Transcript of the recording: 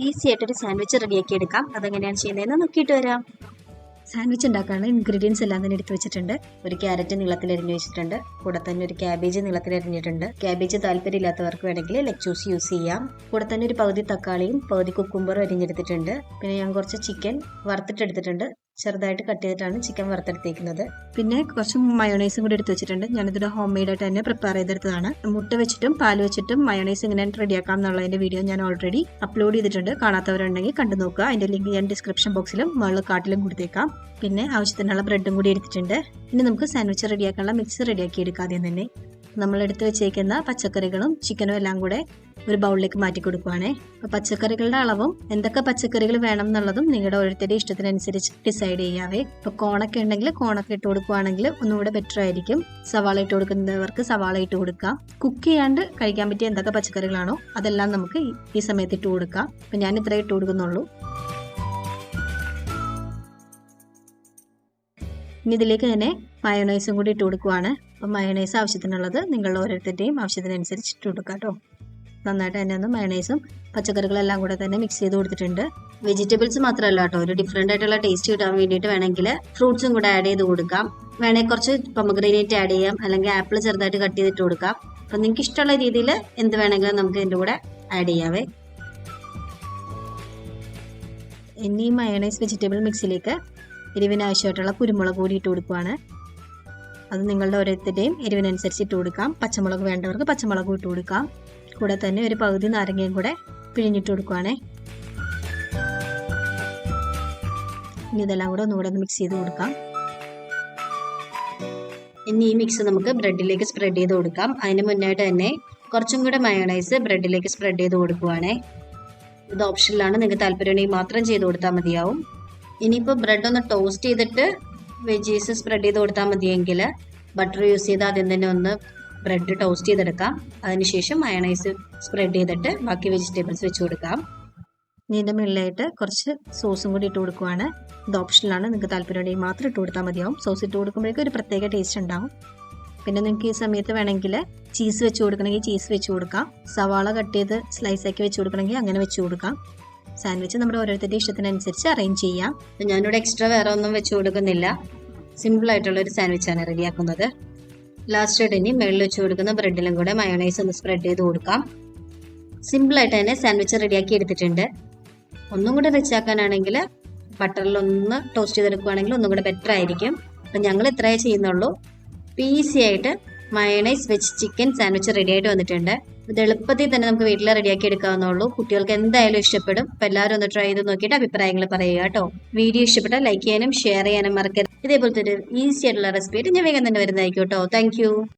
Easy ആയിട്ടൊരു sandwich റെഡിയാക്കി എടുക്കാം. അതെങ്ങനെയാണ് ചെയ്യുന്നതെന്ന് നോക്കിയിട്ട് വരാം. സാൻഡ്വിച്ച് ഉണ്ടാക്കാനുള്ള ഇൻഗ്രീഡിയൻസ് എല്ലാം തന്നെ എടുത്ത് വെച്ചിട്ടുണ്ട്. ഒരു ക്യാരറ്റ് നീളത്തിൽ അരിഞ്ഞു വെച്ചിട്ടുണ്ട്. കൂടെ തന്നെ ഒരു ക്യാബേജ് നീളത്തിൽ അരിഞ്ഞിട്ടുണ്ട്. ക്യാബേജ് താല്പര്യമില്ലാത്തവർക്ക് വേണമെങ്കിൽ ലെറ്റ്യൂസ് യൂസ് ചെയ്യാം. കൂടെ തന്നെ ഒരു പകുതി തക്കാളിയും പകുതി കുക്കുംബറും അരിഞ്ഞെടുത്തിട്ടുണ്ട്. പിന്നെ ഞാൻ കുറച്ച് ചിക്കൻ വറുത്തിട്ടെടുത്തിട്ടുണ്ട്. ചെറുതായിട്ട് കട്ട് ചെയ്തിട്ടാണ് ചിക്കൻ വറുത്തെടുത്തേക്കുന്നത്. പിന്നെ കുറച്ച് മയോണൈസും കൂടി എടുത്ത് വെച്ചിട്ടുണ്ട്. ഞാനിതൊരു ഹോം മെയ്ഡ് ആയിട്ട് തന്നെ പ്രിപ്പയർ ചെയ്തെടുത്തതാണ്. മുട്ട വെച്ചിട്ടും പാൽ വെച്ചിട്ടും മയോണൈസ് എങ്ങനെ റെഡിയാക്കാം എന്നുള്ളതിന്റെ വീഡിയോ ഞാൻ ഓൾറെഡി അപ്ലോഡ് ചെയ്തിട്ടുണ്ട്. കാണാത്തവരുണ്ടെങ്കിൽ കണ്ടു നോക്കുക. അതിന്റെ ലിങ്ക് ഞാൻ ഡിസ്ക്രിപ്ഷൻ ബോക്സിലും മുകളിൽ കാർട്ടിലും കൊടുത്തേക്കാം. പിന്നെ ആവശ്യത്തിനുള്ള ബ്രെഡും കൂടി എടുത്തിട്ടുണ്ട്. ഇനി നമുക്ക് സാൻഡ്വിച്ച് റെഡിയാക്കാനുള്ള മിക്സ് റെഡിയാക്കി എടുക്കാം. ആദ്യം തന്നെ നമ്മൾ എടുത്ത് വെച്ചേക്കുന്ന പച്ചക്കറികളും ചിക്കനും എല്ലാം കൂടെ ഒരു ബൗളിലേക്ക് മാറ്റി കൊടുക്കുവാണേ. പച്ചക്കറികളുടെ അളവും എന്തൊക്കെ പച്ചക്കറികൾ വേണം എന്നുള്ളതും നിങ്ങളുടെ ഓരോരുത്തരുടെ ഇഷ്ടത്തിനനുസരിച്ച് ഡിസൈഡ് ചെയ്യാവേ. ഇപ്പൊ കോണൊക്കെ ഉണ്ടെങ്കിൽ കോണൊക്കെ ഇട്ട് കൊടുക്കുവാണെങ്കിൽ ഒന്നുകൂടെ ബെറ്റർ ആയിരിക്കും. സവാള ഇട്ട് കൊടുക്കുന്നവർക്ക് സവാള ഇട്ട് കൊടുക്കാം. കുക്ക് ചെയ്യാണ്ട് കഴിക്കാൻ പറ്റിയ എന്തൊക്കെ പച്ചക്കറികളാണോ അതെല്ലാം നമുക്ക് ഈ സമയത്ത് ഇട്ട് കൊടുക്കാം. അപ്പൊ ഞാൻ ഇത്രേ ഇട്ട് കൊടുക്കുന്നുള്ളൂ. ഇനി ഇതിലേക്ക് തന്നെ മയോണൈസും കൂടി ഇട്ട് കൊടുക്കുവാണ്. അപ്പം മയോണൈസ് ആവശ്യത്തിനുള്ളത് നിങ്ങളുടെ ഓരോരുത്തരുടെയും ആവശ്യത്തിനനുസരിച്ച് ഇട്ട് കൊടുക്കാം കേട്ടോ. നന്നായിട്ട് തന്നെ ഒന്ന് മയോണൈസും പച്ചക്കറികളെല്ലാം കൂടെ തന്നെ മിക്സ് ചെയ്ത് കൊടുത്തിട്ടുണ്ട്. വെജിറ്റബിൾസ് മാത്രമല്ല കേട്ടോ, ഒരു ഡിഫറെൻ്റ് ആയിട്ടുള്ള ടേസ്റ്റ് കിട്ടാൻ വേണ്ടിയിട്ട് വേണമെങ്കിൽ ഫ്രൂട്ട്സും കൂടെ ആഡ് ചെയ്ത് കൊടുക്കാം. വേണമെങ്കിൽ കുറച്ച് പൊമഗ്രാനേറ്റ് ആഡ് ചെയ്യാം, അല്ലെങ്കിൽ ആപ്പിൾ ചെറുതായിട്ട് കട്ട് ചെയ്തിട്ട് കൊടുക്കാം. അപ്പം നിങ്ങൾക്ക് ഇഷ്ടമുള്ള രീതിയിൽ എന്ത് വേണമെങ്കിലും നമുക്ക് ഇതിൻ്റെ കൂടെ ആഡ് ചെയ്യാവേ. ഇനി ഈ മയോണൈസ് വെജിറ്റബിൾ മിക്സിലേക്ക് എരിവിന് ആവശ്യമായിട്ടുള്ള കുരുമുളക് കൂടി ഇട്ട് കൊടുക്കുവാണ്. അത് നിങ്ങളുടെ ഓരോരുത്തരുടെയും എരിവിനനുസരിച്ച് ഇട്ട് കൊടുക്കാം. പച്ചമുളക് വേണ്ടവർക്ക് പച്ചമുളക് ഇട്ട് കൊടുക്കാം. കൂടെ തന്നെ ഒരു പകുതി നാരങ്ങയും കൂടെ പിഴിഞ്ഞിട്ട് കൊടുക്കുവാണേ. ഇനി ഇതെല്ലാം കൂടെ ഒന്നുകൂടെ ഒന്ന് മിക്സ് ചെയ്ത് കൊടുക്കാം. ഇനി ഈ മിക്സ് നമുക്ക് ബ്രെഡിലേക്ക് സ്പ്രെഡ് ചെയ്ത് കൊടുക്കാം. അതിന് മുന്നായിട്ട് തന്നെ കുറച്ചും കൂടെ മയോണൈസ് ബ്രെഡിലേക്ക് സ്പ്രെഡ് ചെയ്ത് കൊടുക്കുവാണേ. ഇത് ഓപ്ഷനിലാണ്, നിങ്ങൾക്ക് താല്പര്യമുണ്ടെങ്കിൽ മാത്രം ചെയ്ത് കൊടുത്താൽ മതിയാവും. ഇനിയിപ്പോൾ ബ്രെഡ് ഒന്ന് ടോസ്റ്റ് ചെയ്തിട്ട് വെജീസ് സ്പ്രെഡ് ചെയ്ത് കൊടുത്താൽ മതിയെങ്കിൽ ബട്ടർ യൂസ് ചെയ്ത് ആദ്യം തന്നെ ഒന്ന് ബ്രെഡ് ടോസ്റ്റ് ചെയ്തെടുക്കാം. അതിനുശേഷം മയോണൈസ് സ്പ്രെഡ് ചെയ്തിട്ട് ബാക്കി വെജിറ്റബിൾസ് വെച്ച് കൊടുക്കാം. ഇതിൻ്റെ മുകളിലായിട്ട് കുറച്ച് സോസും കൂടി ഇട്ട് കൊടുക്കുവാണ്. ഇത് ഓപ്ഷനിലാണ്, നിങ്ങൾക്ക് താല്പര്യമുണ്ടെങ്കിൽ മാത്രം ഇട്ട് കൊടുത്താൽ മതിയാവും. സോസ് ഇട്ട് കൊടുക്കുമ്പോഴേക്കും ഒരു പ്രത്യേക ടേസ്റ്റ് ഉണ്ടാവും. പിന്നെ നിങ്ങൾക്ക് ഈ സമയത്ത് വേണമെങ്കിൽ ചീസ് വെച്ച് കൊടുക്കണമെങ്കിൽ ചീസ് വെച്ച് കൊടുക്കാം. സവാള കട്ട് ചെയ്ത് സ്ലൈസ് ആക്കി വെച്ച് കൊടുക്കണമെങ്കിൽ അങ്ങനെ വെച്ച് കൊടുക്കാം. സാൻഡ്വിച്ച് നമ്മുടെ ഓരോരുത്തരുടെ ഇഷ്ടത്തിനനുസരിച്ച് അറേഞ്ച് ചെയ്യാം. ഞാനിവിടെ എക്സ്ട്രാ വേറെ ഒന്നും വെച്ച് കൊടുക്കുന്നില്ല. സിമ്പിൾ ആയിട്ടുള്ള ഒരു സാൻഡ്വിച്ചാണ് റെഡിയാക്കുന്നത്. ലാസ്റ്റ് ആയിട്ട് ഇനി മുകളിൽ വെച്ച് കൊടുക്കുന്ന ബ്രെഡിലും കൂടെ മയോണൈസ് ഒന്ന് സ്പ്രെഡ് ചെയ്ത് കൊടുക്കാം. സിമ്പിളായിട്ട് തന്നെ സാൻഡ്വിച്ച് റെഡിയാക്കി എടുത്തിട്ടുണ്ട്. ഒന്നും കൂടെ റിച്ച് ആക്കാനാണെങ്കിൽ ബട്ടറിലൊന്ന് ടോസ്റ്റ് ചെയ്തെടുക്കുകയാണെങ്കിൽ ഒന്നും കൂടെ ബെറ്റർ ആയിരിക്കും. അപ്പം ഞങ്ങൾ ഇത്രയേ ചെയ്യുന്നുള്ളൂ. ഈസി ആയിട്ട് മയോണൈസ് വെച്ച് ചിക്കൻ സാൻഡ്വിച്ച് റെഡി ആയിട്ട് വന്നിട്ടുണ്ട്. ഇത് എളുപ്പത്തിൽ തന്നെ നമുക്ക് വീട്ടിൽ റെഡിയാക്കി എടുക്കാവുന്നുള്ളൂ. കുട്ടികൾക്ക് എന്തായാലും ഇഷ്ടപ്പെടും. അപ്പം എല്ലാവരും ഒന്ന് ട്രൈ ചെയ്ത് നോക്കിയിട്ട് അഭിപ്രായങ്ങൾ പറയുക കേട്ടോ. വീഡിയോ ഇഷ്ടപ്പെട്ടാൽ ലൈക്ക് ചെയ്യാനും ഷെയർ ചെയ്യാനും മറക്കരുത്. ഇതേപോലത്തെ ഒരു ഈസി ആയിട്ടുള്ള റെസിപ്പി ആയിട്ട് ഞാൻ വേഗം തന്നെ വരുന്നതായിരിക്കും കേട്ടോ. താങ്ക്